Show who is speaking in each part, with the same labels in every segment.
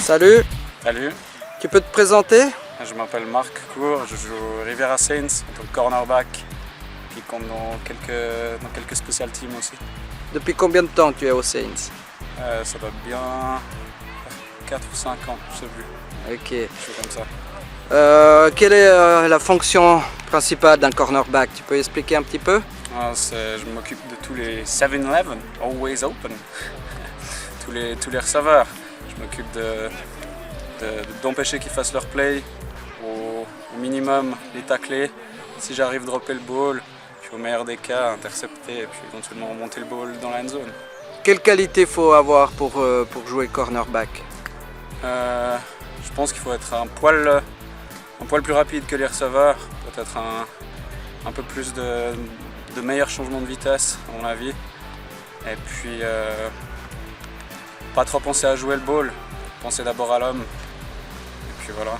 Speaker 1: Salut,
Speaker 2: Salut,
Speaker 1: tu peux te présenter?
Speaker 2: je m'appelle Marc Cour, je joue au Riviera Saints en tant que cornerback, qui compte dans quelques special teams aussi.
Speaker 1: Depuis combien de temps tu es aux Saints?
Speaker 2: Ça doit bien faire 4 ou 5 ans, je sais plus,
Speaker 1: Ok.
Speaker 2: c'est comme ça.
Speaker 1: Quelle est la fonction principale d'un cornerback? Tu peux expliquer un petit peu?
Speaker 2: Je m'occupe de tous les 7-Eleven, always open, tous les receveurs. Je m'occupe d'empêcher qu'ils fassent leur play, au minimum les tacler. Si j'arrive à dropper le ball, puis au meilleur des cas, intercepter et puis éventuellement remonter le ball dans la end zone.
Speaker 1: Quelle qualité faut avoir pour jouer cornerback?
Speaker 2: Je pense qu'il faut être un poil plus rapide que les receveurs, peut-être un peu plus de meilleurs changements de vitesse à mon avis. Et puis pas trop penser à jouer le ball, penser d'abord à l'homme. Et puis voilà.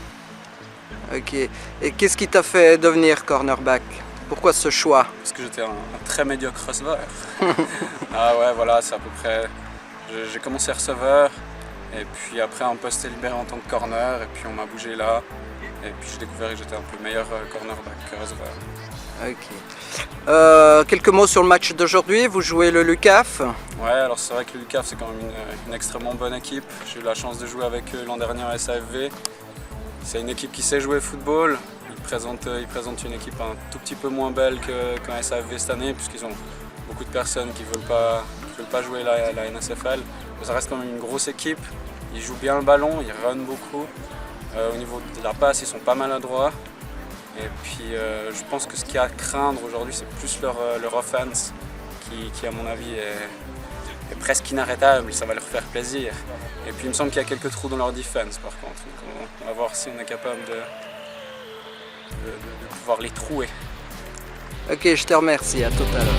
Speaker 1: Ok. Et qu'est-ce qui t'a fait devenir cornerback? Pourquoi ce choix?
Speaker 2: Parce que j'étais un très médiocre receveur. Ah ouais, voilà, c'est à peu près. J'ai commencé receveur, et puis après un poste est libéré en tant que corner, et puis on m'a bougé là. Et puis j'ai découvert que j'étais un peu meilleur cornerback que receveur.
Speaker 1: Ok. Quelques mots sur le match d'aujourd'hui. Vous jouez le LUCAF.
Speaker 2: Ouais, alors c'est vrai que le LUCAF c'est quand même une extrêmement bonne équipe. J'ai eu la chance de jouer avec eux l'an dernier en SAFV. C'est une équipe qui sait jouer au football. Ils présentent une équipe un tout petit peu moins belle qu'en SAFV cette année, puisqu'ils ont beaucoup de personnes qui veulent pas jouer la NSFL. Mais ça reste quand même une grosse équipe. Ils jouent bien le ballon, ils runnent beaucoup. Au niveau de la passe, ils sont pas maladroits. Et puis je pense que ce qu'il y a à craindre aujourd'hui, c'est plus leur offense, qui à mon avis est presque inarrêtable, ça va leur faire plaisir. Et puis il me semble qu'il y a quelques trous dans leur defense par contre. Donc on va voir si on est capable de pouvoir les trouer.
Speaker 1: Ok, je te remercie. À tout à l'heure.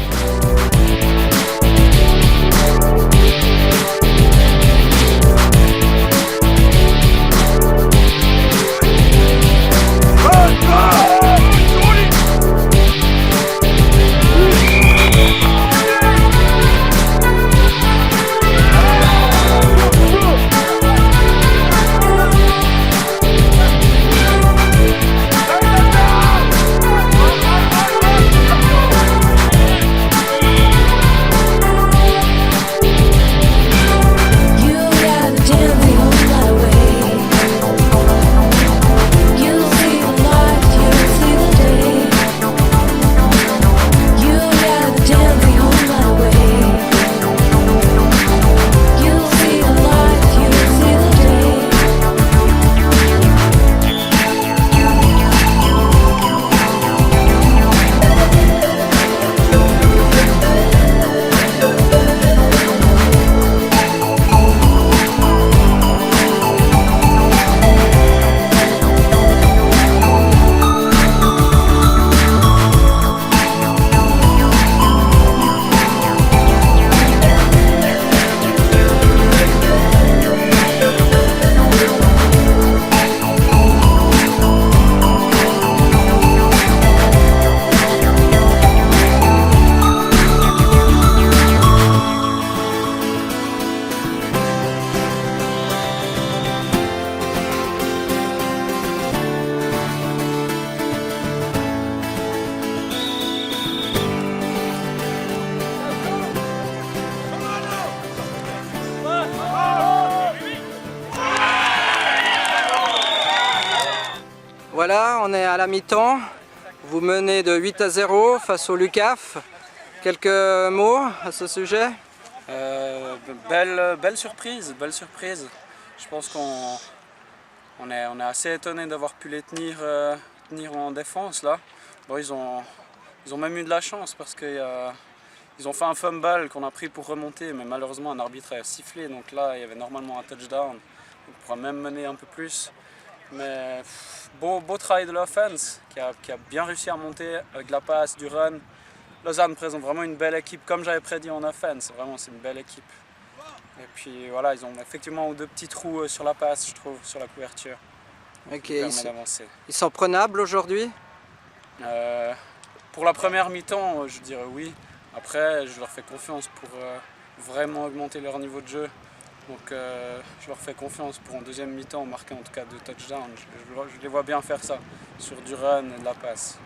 Speaker 1: Voilà, on est à la mi-temps. Vous menez de 8-0 face au LUCAF. Quelques mots à ce sujet?
Speaker 2: Belle surprise, belle surprise. Je pense qu'on est assez étonné d'avoir pu les tenir en défense là. Bon, ils ont même eu de la chance parce qu'ils ont fait un fumble qu'on a pris pour remonter, mais malheureusement un arbitre a sifflé, donc là il y avait normalement un touchdown. On pourra même mener un peu plus. Mais beau travail de l'offense qui a bien réussi à monter avec de la passe, du run. Lausanne présente vraiment une belle équipe, comme j'avais prédit en offense. Vraiment, c'est une belle équipe. Et puis voilà, ils ont effectivement deux petits trous sur la passe, je trouve, sur la couverture.
Speaker 1: Ok, ils sont prenables aujourd'hui?
Speaker 2: Pour la première mi-temps, je dirais oui. Après, je leur fais confiance pour vraiment augmenter leur niveau de jeu. Donc je leur fais confiance pour en deuxième mi-temps marquer en tout cas 2 touchdowns. Je les vois bien faire ça, sur du run et de la passe.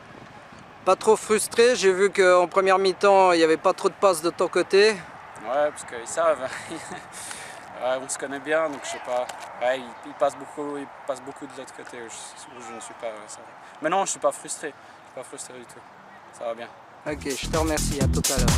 Speaker 1: Pas trop frustré, j'ai vu qu'en première mi-temps, il n'y avait pas trop de passes de ton côté.
Speaker 2: Ouais, parce qu'ils savent, ouais, on se connaît bien, donc je sais pas. Ouais, ils passent beaucoup de l'autre côté où je ne suis pas. Ça va. Mais non, je suis pas frustré. Je suis pas frustré du tout. Ça va bien.
Speaker 1: Ok, je te remercie, à tout à l'heure.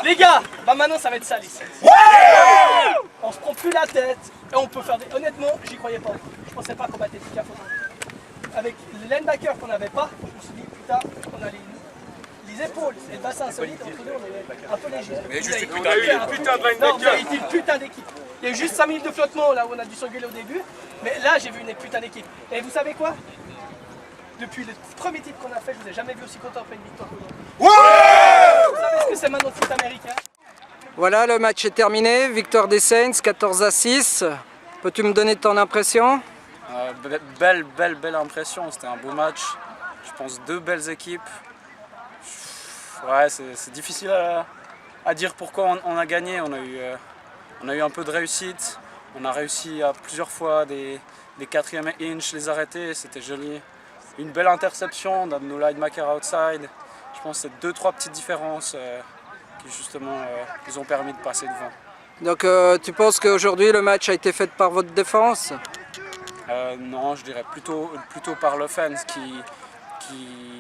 Speaker 3: Les gars, bah maintenant ça va être ça les scènes. On se prend plus la tête et on peut faire des... Honnêtement, j'y croyais pas. Je pensais pas qu'on battait des CAF autant. Avec les linebackers qu'on n'avait pas, je me suis dit putain, on a les épaules et le bassin solide, entre nous on est un peu léger.
Speaker 4: Mais juste une putain de linebacker.
Speaker 3: Non, vous avez été une putain d'équipe. Il y a eu juste 5 minutes de flottement là où on a dû s'engueuler au début. Mais là j'ai vu une putain d'équipe. Et vous savez quoi? Depuis le premier titre qu'on a fait, je vous ai jamais vu aussi content après une victoire. Vous savez ce que c'est maintenant le foot américain?
Speaker 1: Voilà, le match est terminé. Victoire des Saints, 14-6. Peux-tu me donner ton impression?
Speaker 2: Belle impression. C'était un beau match. Je pense 2 belles équipes. Ouais, c'est difficile à dire pourquoi on a gagné. On a eu un peu de réussite. On a réussi à plusieurs fois des 4e inch les arrêter. C'était joli. Une belle interception d'un de nos linebackers outside. Je pense que c'est 2-3 petites différences qui justement nous ont permis de passer devant.
Speaker 1: Donc tu penses qu'aujourd'hui le match a été fait par votre défense?
Speaker 2: Non, je dirais plutôt par l'offense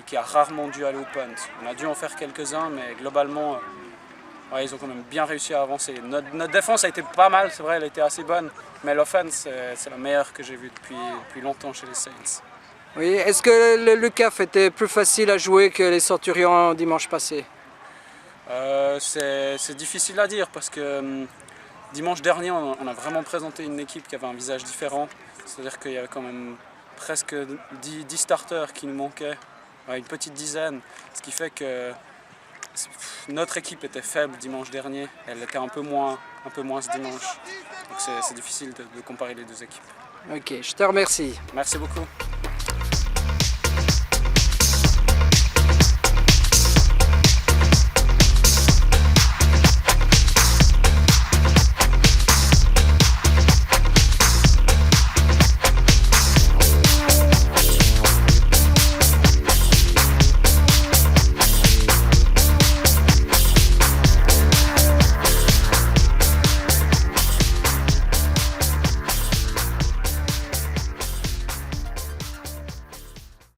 Speaker 2: qui a rarement dû aller au punt. On a dû en faire quelques-uns, mais globalement, ouais, ils ont quand même bien réussi à avancer. Notre défense a été pas mal, c'est vrai, elle a été assez bonne, mais l'offense, c'est la meilleure que j'ai vue depuis longtemps chez les Saints.
Speaker 1: Oui, est-ce que le LUCAF était plus facile à jouer que les Centurions dimanche passé?
Speaker 2: C'est difficile à dire parce que dimanche dernier, on a vraiment présenté une équipe qui avait un visage différent. C'est-à-dire qu'il y avait quand même presque 10 starters qui nous manquaient, ouais, une petite dizaine. Ce qui fait que notre équipe était faible dimanche dernier. Elle était un peu moins ce dimanche. Donc c'est difficile de comparer les deux équipes.
Speaker 1: Ok, je te remercie.
Speaker 2: Merci beaucoup.